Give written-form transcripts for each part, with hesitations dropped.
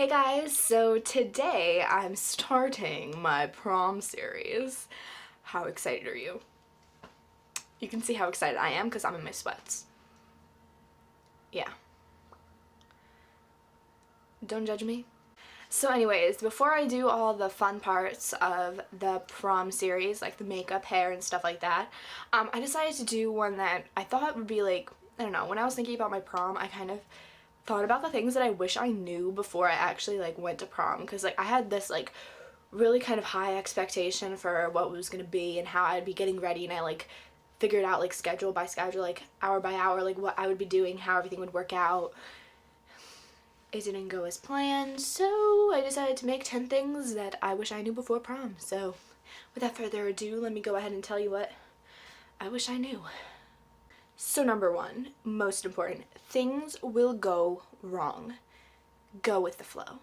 Hey guys, so today I'm starting my prom series. How excited are you? You can see how excited I am because I'm in my sweats. Yeah. Don't judge me. So anyways, before I do all the fun parts of the prom series, like the makeup, hair, and stuff like that, I decided to do one that I thought would be like, I don't know, when I was thinking about my prom, I kind of thought about the things that I wish I knew before I actually like went to prom, because like I had this like really kind of high expectation for what it was going to be and how I'd be getting ready, and I like figured out like schedule by schedule, like hour by hour, like what I would be doing, how everything would work out. It didn't go as planned, so I decided to make 10 things that I wish I knew before prom. So without further ado, let me go ahead and tell you what I wish I knew. So number one, most important, things will go wrong. Go with the flow.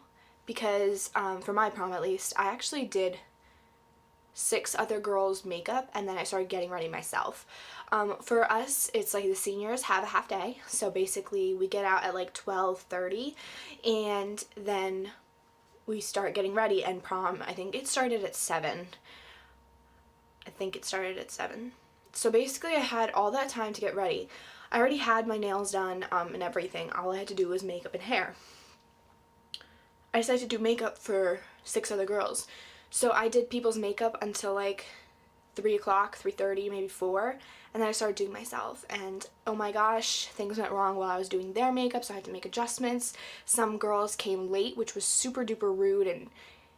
Because for my prom at least, I actually did 6 other girls' makeup and then I started getting ready myself. For us, it's like the seniors have a half day, so basically we get out at like 12:30 and then we start getting ready, and prom, I think it started at 7. So basically I had all that time to get ready. I already had my nails done and everything. All I had to do was makeup and hair. I decided to do makeup for 6 other girls. So I did people's makeup until like 3 o'clock, 3:30, maybe 4, and then I started doing myself, and oh my gosh, things went wrong while I was doing their makeup, so I had to make adjustments. Some girls came late, which was super duper rude and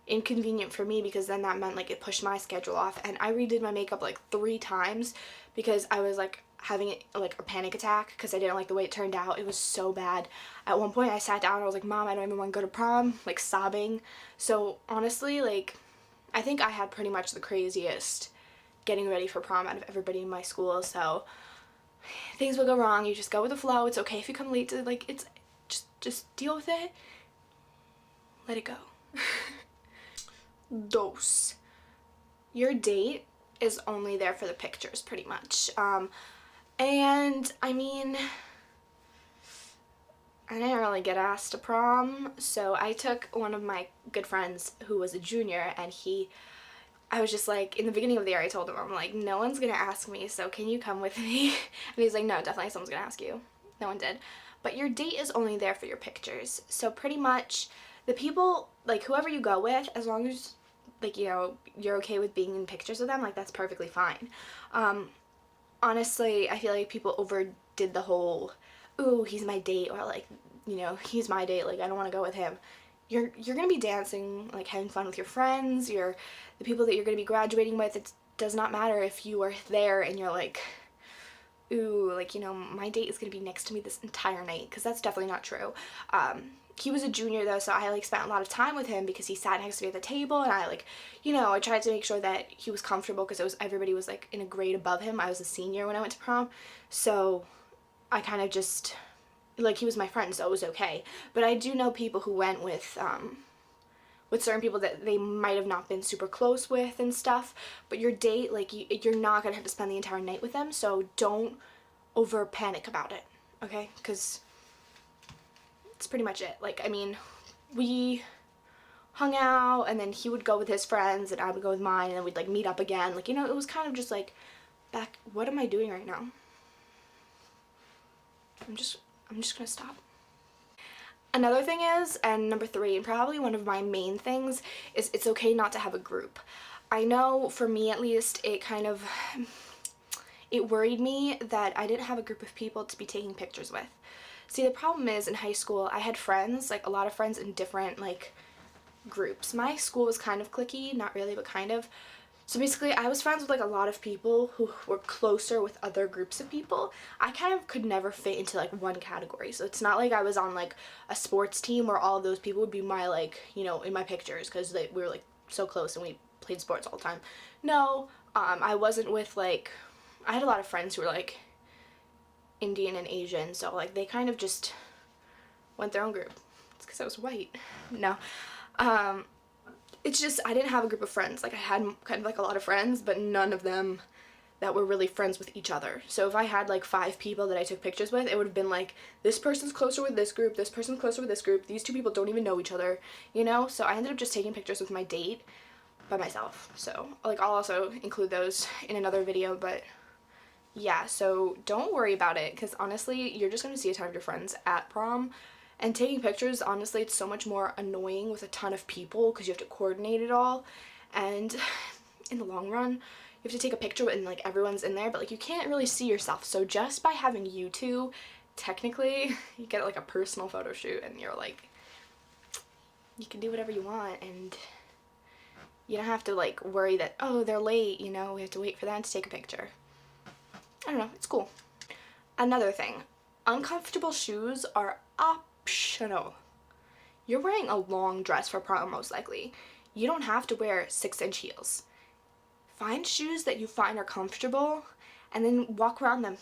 inconvenient for me, because then that meant like it pushed my schedule off, and I redid my makeup like 3 times because I was like having like a panic attack because I didn't like the way it turned out. It was so bad. At one point I sat down and I was like, Mom, I don't even want to go to prom, like sobbing. So honestly, like I think I had pretty much the craziest getting ready for prom out of everybody in my school. So things will go wrong, you just go with the flow. It's okay if you come late to, like, it's just deal with it, let it go. Dos. Your date is only there for the pictures, pretty much. And I mean, I didn't really get asked to prom, so I took one of my good friends who was a junior, and I was just like, in the beginning of the year I told him, I'm like, no one's gonna ask me, so can you come with me? And he's like, no, definitely someone's gonna ask you. No one did. But your date is only there for your pictures. So pretty much the people, like whoever you go with, as long as like, you know, you're okay with being in pictures with them, like that's perfectly fine. Honestly, I feel like people overdid the whole, ooh, he's my date, or like, you know, he's my date, like I don't want to go with him. You're gonna be dancing, like having fun with your friends, the people that you're gonna be graduating with. It does not matter if you are there and you're like, ooh, like, you know, my date is gonna be next to me this entire night, because that's definitely not true. He was a junior though, so I like spent a lot of time with him because he sat next to me at the table, and I like, you know, I tried to make sure that he was comfortable because everybody was like in a grade above him. I was a senior when I went to prom, so I kind of just, like, he was my friend, so it was okay. But I do know people who went with certain people that they might have not been super close with and stuff, but your date, like, you're not gonna have to spend the entire night with them, so don't over panic about it, okay? Because it's pretty much it. Like, I mean, we hung out, and then he would go with his friends and I would go with mine, and then we'd like meet up again. Like, you know, it was kind of just like what am I doing right now? I'm just gonna stop. Another thing is, and number 3, and probably one of my main things, is it's okay not to have a group. I know for me at least, it worried me that I didn't have a group of people to be taking pictures with. See, the problem is, in high school I had friends, like a lot of friends in different like groups. My school was kind of cliquey, not really, but kind of. So basically I was friends with like a lot of people who were closer with other groups of people. I kind of could never fit into like one category. So it's not like I was on like a sports team where all of those people would be my, like, you know, in my pictures, because we were like so close and we played sports all the time. No, I wasn't with like, I had a lot of friends who were like Indian and Asian, so like they kind of just went their own group. It's because I was white. No. It's just I didn't have a group of friends. Like, I had kind of like a lot of friends, but none of them that were really friends with each other. So if I had like 5 people that I took pictures with, it would have been like, this person's closer with this group, this person's closer with this group, these 2 people don't even know each other, you know? So I ended up just taking pictures with my date by myself. So like I'll also include those in another video, but yeah, so don't worry about it, because honestly, you're just going to see a ton of your friends at prom. And taking pictures, honestly, it's so much more annoying with a ton of people because you have to coordinate it all. And in the long run, you have to take a picture and like everyone's in there, but like you can't really see yourself. So just by having you two, technically, you get like a personal photo shoot and you're like, you can do whatever you want and you don't have to like worry that, oh, they're late, you know, we have to wait for them to take a picture. I don't know, it's cool. Another thing, uncomfortable shoes are optional. You're wearing a long dress for prom most likely. You don't have to wear 6-inch heels. Find shoes that you find are comfortable and then walk around them.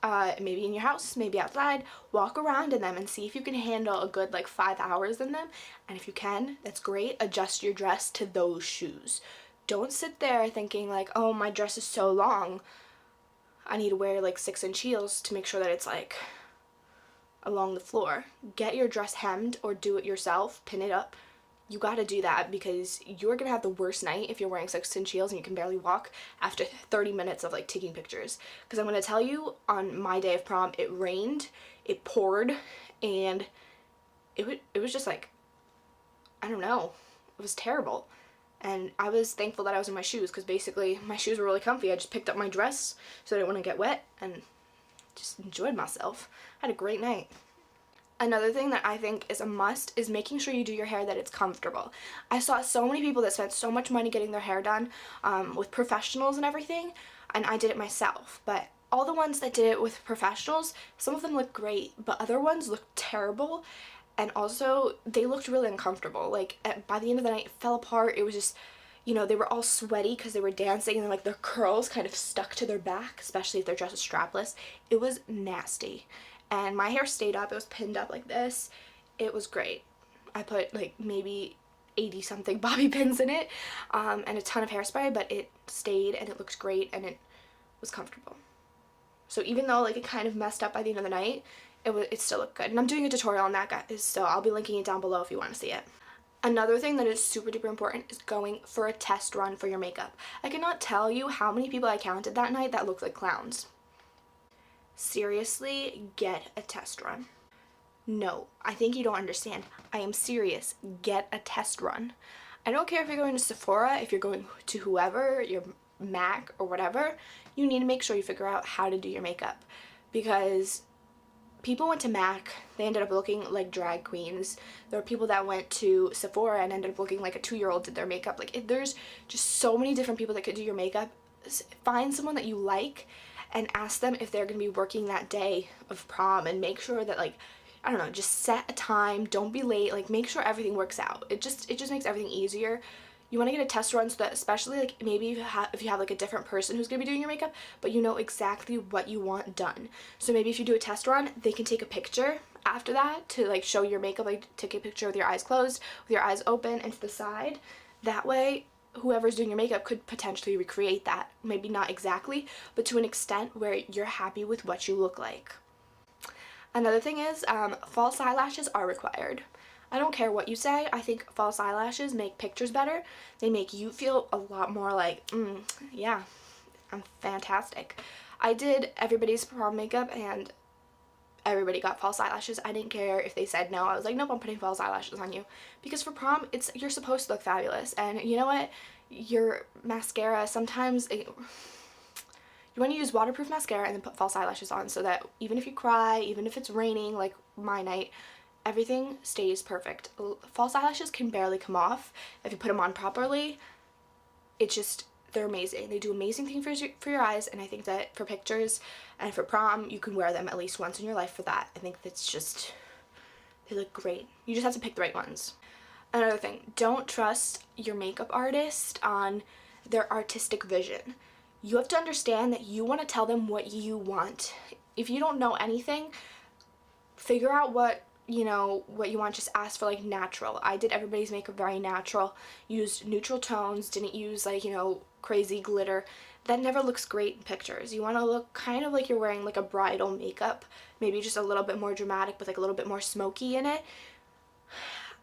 Maybe in your house, maybe outside, walk around in them and see if you can handle a good like 5 hours in them. And if you can, that's great. Adjust your dress to those shoes. Don't sit there thinking like, oh, my dress is so long, I need to wear like 6-inch heels to make sure that it's like along the floor. Get your dress hemmed or do it yourself, pin it up. You gotta do that because you're gonna have the worst night if you're wearing 6-inch heels and you can barely walk after 30 minutes of like taking pictures. Because I'm gonna tell you, on my day of prom, it rained, it poured, and it was just like, I don't know, it was terrible. And I was thankful that I was in my shoes because basically my shoes were really comfy. I just picked up my dress so I didn't want to get wet and just enjoyed myself. I had a great night. Another thing that I think is a must is making sure you do your hair that it's comfortable. I saw so many people that spent so much money getting their hair done with professionals and everything, and I did it myself. But all the ones that did it with professionals, some of them looked great, but other ones looked terrible. And also, they looked really uncomfortable. Like, by the end of the night, it fell apart. It was just, you know, they were all sweaty because they were dancing, and like their curls kind of stuck to their back, especially if their dress is strapless. It was nasty. And my hair stayed up. It was pinned up like this. It was great. I put like maybe 80 something bobby pins in it and a ton of hairspray, but it stayed and it looked great and it was comfortable. So even though like it kind of messed up by the end of the night, it still looked good. And I'm doing a tutorial on that, guys, so I'll be linking it down below if you want to see it. Another thing that is super duper important is going for a test run for your makeup. I cannot tell you how many people I counted that night that looked like clowns. Seriously, get a test run. No, I think you don't understand. I am serious. Get a test run. I don't care if you're going to Sephora, if you're going to whoever, your MAC or whatever, you need to make sure you figure out how to do your makeup. Because people went to MAC, they ended up looking like drag queens. There were people that went to Sephora and ended up looking like a 2-year-old did their makeup. Like, there's just so many different people that could do your makeup. Find someone that you like and ask them if they're going to be working that day of prom, and make sure that, like, I don't know, just set a time, don't be late, like make sure everything works out. It just makes everything easier. You want to get a test run so that, especially like maybe if you have like a different person who's going to be doing your makeup, but you know exactly what you want done. So maybe if you do a test run, they can take a picture after that to like show your makeup, like take a picture with your eyes closed, with your eyes open and to the side. That way whoever's doing your makeup could potentially recreate that. Maybe not exactly, but to an extent where you're happy with what you look like. Another thing is, false eyelashes are required. I don't care what you say, I think false eyelashes make pictures better. They make you feel a lot more like, yeah, I'm fantastic. I did everybody's prom makeup and everybody got false eyelashes. I didn't care if they said no. I was like, nope, I'm putting false eyelashes on you. Because for prom, you're supposed to look fabulous. And you know what? Your mascara, sometimes you want to use waterproof mascara and then put false eyelashes on so that even if you cry, even if it's raining like my night, everything stays perfect. False eyelashes can barely come off if you put them on properly. It's just, they're amazing. They do amazing things for your eyes, and I think that for pictures and for prom, you can wear them at least once in your life for that. I think that's just, they look great. You just have to pick the right ones. Another thing, don't trust your makeup artist on their artistic vision. You have to understand that you want to tell them what you want. If you don't know anything, figure out what you want. Just ask for like natural. I did everybody's makeup very natural, used neutral tones, didn't use like, crazy glitter, that never looks great in pictures. You want to look kind of like you're wearing like a bridal makeup, maybe just a little bit more dramatic with like a little bit more smoky in it.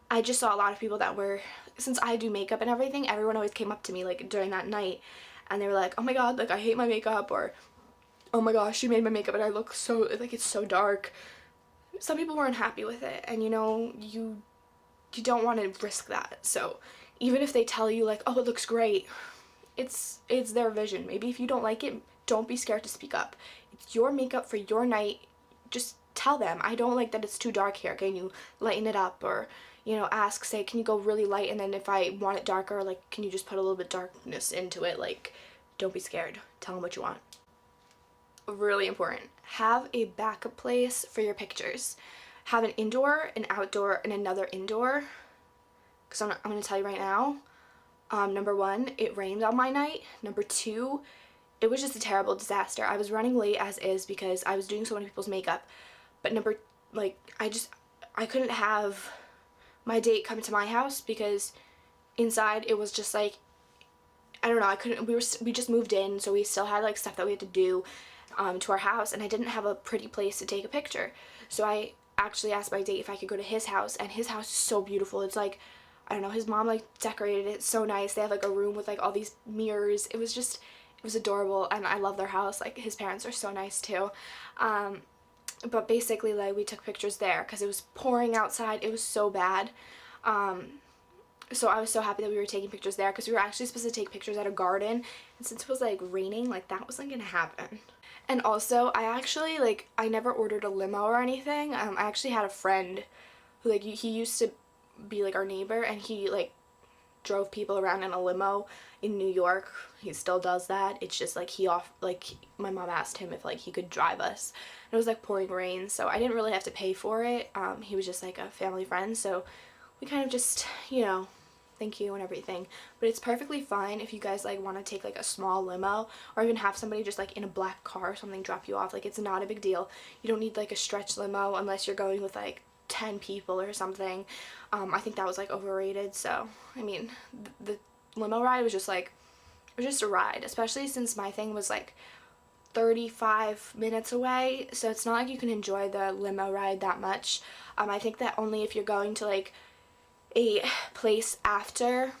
I just saw a lot of people that were, since I do makeup and everything, everyone always came up to me like during that night and they were like, oh my god, like I hate my makeup, or oh my gosh, you made my makeup and I look so, like it's so dark. Some people weren't happy with it, and you know, you don't want to risk that. So even if they tell you like, oh, it looks great, it's their vision. Maybe if you don't like it, don't be scared to speak up. It's your makeup for your night. Just tell them, I don't like that it's too dark here, can you lighten it up? Or, you know, ask, say, can you go really light, and then if I want it darker, like, can you just put a little bit darkness into it? Like, don't be scared. Tell them what you want. Really important. Have a backup place for your pictures. Have an indoor, an outdoor, and another indoor. Because I'm going to tell you right now, number one, it rained on my night. Number two, it was just a terrible disaster. I was running late as is because I was doing so many people's makeup. But I couldn't have my date come to my house because inside it was just like, I don't know, we just moved in, so we still had like stuff that we had to do to our house, and I didn't have a pretty place to take a picture. So I actually asked my date if I could go to his house, and his house is so beautiful. It's like, I don't know, his mom like decorated it so nice. They have like a room with like all these mirrors. It was adorable, and I love their house. Like, his parents are so nice too. But basically, like, we took pictures there because it was pouring outside. It was so bad. So I was so happy that we were taking pictures there because we were actually supposed to take pictures at a garden, and since it was like raining, like that wasn't gonna happen. And also, I never ordered a limo or anything. I actually had a friend who, like, he used to be like our neighbor, and he like drove people around in a limo in New York. He still does that. It's just like my mom asked him if like he could drive us. And it was like pouring rain, so I didn't really have to pay for it. He was just like a family friend, so we kind of just, you know, thank you and everything. But it's perfectly fine if you guys like want to take like a small limo, or even have somebody just like in a black car or something drop you off. Like, it's not a big deal. You don't need like a stretch limo unless you're going with like 10 people or something. I think that was like overrated. So I mean, the limo ride was just like, it was just a ride, especially since my thing was like 35 minutes away, so it's not like you can enjoy the limo ride that much. I think that only if you're going to like a place after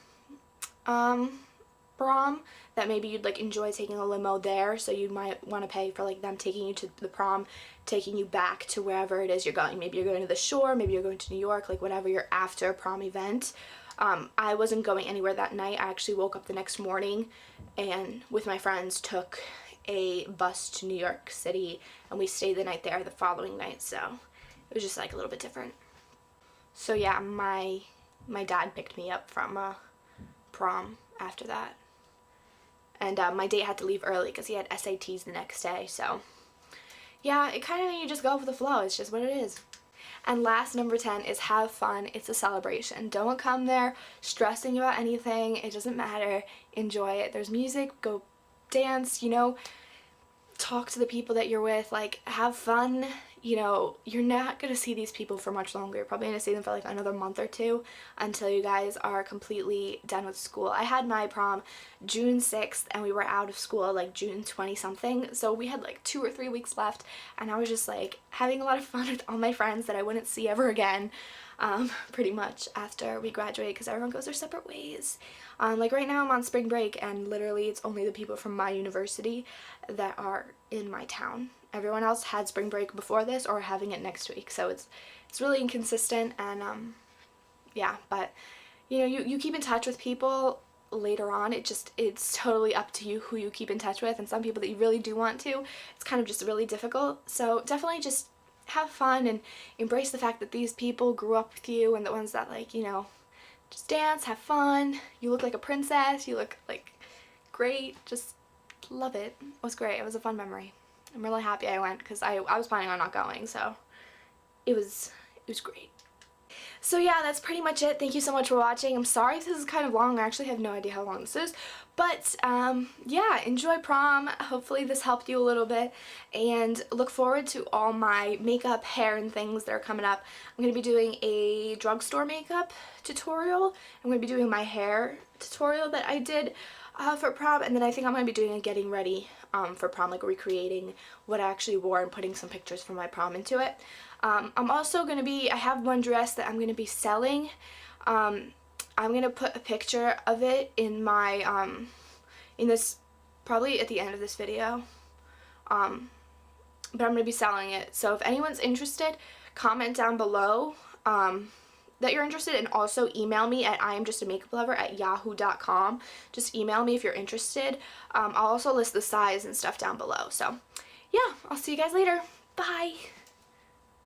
prom, that maybe you'd like enjoy taking a limo there, so you might want to pay for like them taking you to the prom, taking you back to wherever it is you're going. Maybe you're going to the shore, maybe you're going to New York, like whatever your after prom event. I wasn't going anywhere that night. I actually woke up the next morning and with my friends took a bus to New York City, and we stayed the night there the following night, so it was just like a little bit different. So yeah, my dad picked me up from prom after that, and my date had to leave early because he had SATs the next day. So yeah, it kind of, you just go with the flow. It's just what it is. And last, number 10 is have fun. It's a celebration. Don't come there stressing about anything. It doesn't matter. Enjoy it. There's music. Go dance, you know, talk to the people that you're with, like, have fun. You know, you're not gonna see these people for much longer. You're probably gonna see them for like another month or two until you guys are completely done with school. I had my prom June 6th and we were out of school like June 20 something, so we had like 2 or 3 weeks left, and I was just like having a lot of fun with all my friends that I wouldn't see ever again, pretty much after we graduate, because everyone goes their separate ways. Like right now I'm on spring break, and literally it's only the people from my university that are in my town. Everyone else had spring break before this or having it next week, so it's really inconsistent. And yeah, but you know, you keep in touch with people later on. It's totally up to you who you keep in touch with, and some people that you really do want to, it's kind of just really difficult. So definitely just have fun and embrace the fact that these people grew up with you, and the ones that, like, you know, just dance, have fun. You look like a princess, you look like great, just love it. It was great. It was a fun memory. I'm really happy I went because I was planning on not going, so it was great. So yeah, that's pretty much it. Thank you so much for watching. I'm sorry if this is kind of long. I actually have no idea how long this is, but yeah, enjoy prom. Hopefully this helped you a little bit, and look forward to all my makeup, hair, and things that are coming up. I'm going to be doing a drugstore makeup tutorial. I'm going to be doing my hair tutorial that I did for prom, and then I think I'm going to be doing a getting ready for prom, like recreating what I actually wore and putting some pictures from my prom into it. I'm also going to be, I have one dress that I'm going to be selling. I'm going to put a picture of it in my, in this, probably at the end of this video. But I'm going to be selling it. So if anyone's interested, comment down below that you're interested, and also email me at iamjustamakeuplover@yahoo.com. Just email me if you're interested. I'll also list the size and stuff down below. So yeah, I'll see you guys later. Bye!